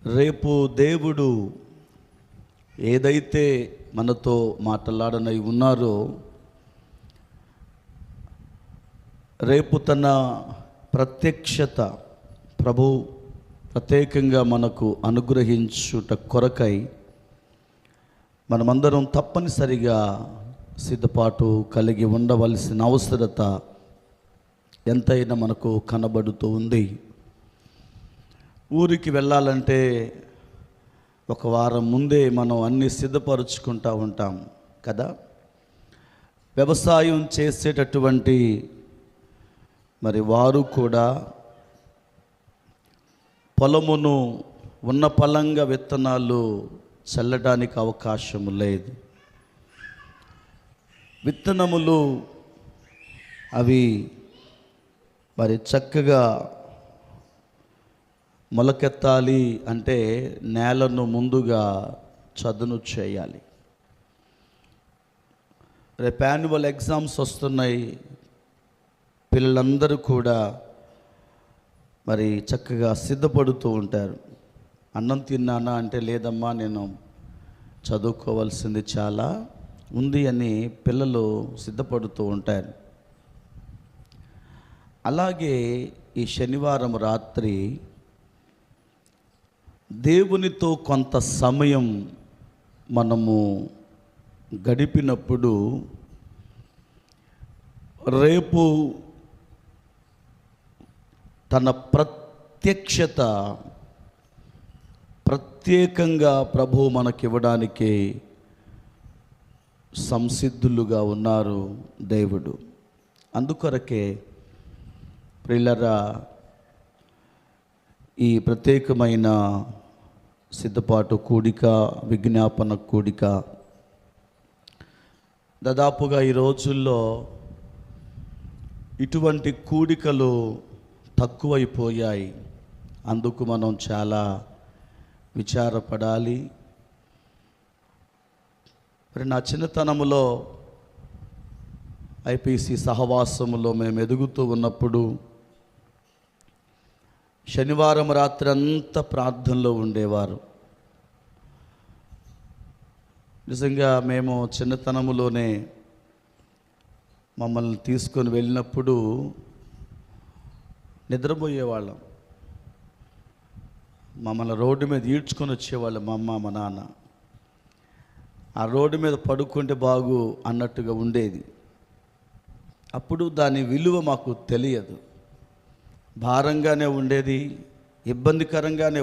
రేపు దేవుడు ఏదైతే మనతో మాట్లాడనై ఉన్నారో, రేపు తన ప్రత్యక్షత ప్రభు ప్రత్యేకంగా మనకు అనుగ్రహించుట కొరకై మనమందరం తప్పనిసరిగా సిద్ధపాటు కలిగి ఉండవలసిన అవసరత ఎంతైనా మనకు కనబడుతూ ఉంది. ఊరికి వెళ్ళాలంటే ఒక వారం ముందే మనం అన్నీ సిద్ధపరుచుకుంటూ ఉంటాం కదా. వ్యవసాయం చేసేటటువంటి మరి వారు కూడా పొలమును ఉన్న పలంగా విత్తనాలు చల్లడానికి అవకాశం లేదు. విత్తనములు అవి మరి చక్కగా మొలకెత్తాలి అంటే నేలను ముందుగా చదును చేయాలి. రేపు యాన్యువల్ ఎగ్జామ్స్ వస్తున్నాయి. పిల్లలందరూ కూడా మరి చక్కగా సిద్ధపడుతూ ఉంటారు. అన్నం తిన్నానా అంటే లేదమ్మా, నేను చదువుకోవాల్సింది చాలా ఉంది అని పిల్లలు సిద్ధపడుతూ ఉంటారు. అలాగే ఈ శనివారం రాత్రి దేవునితో కొంత సమయం మనము గడిపినప్పుడు రేపు తన ప్రత్యక్షత ప్రత్యేకంగా ప్రభువు మనకివ్వడానికి సంసిద్ధులుగా ఉన్నారు దేవుడు. అందుకొరకే ప్రియులారా, ఈ ప్రత్యేకమైన సిద్ధపాటు కూడిక, విజ్ఞాపన కూడిక దాదాపుగా ఈ రోజుల్లో ఇటువంటి కూడికలు తక్కువైపోయాయి. అందుకు మనం చాలా విచారపడాలి. మరి నా చిన్నతనములో ఐపీసీ సహవాసములో మేము ఎదుగుతూ ఉన్నప్పుడు శనివారం రాత్రి అంతా ప్రార్థనలో ఉండేవారు. నిజంగా మేము చిన్నతనములోనే మమ్మల్ని తీసుకొని వెళ్ళినప్పుడు నిద్రపోయేవాళ్ళం. మమ్మల్ని రోడ్డు మీద ఈడ్చుకొని వచ్చేవాళ్ళు మా అమ్మ మా నాన్న. ఆ రోడ్డు మీద పడుకుంటే బాగు అన్నట్టుగా ఉండేది. అప్పుడు దాని విలువ మాకు తెలియదు. భారంగానే ఉండేది, ఇబ్బందికరంగానే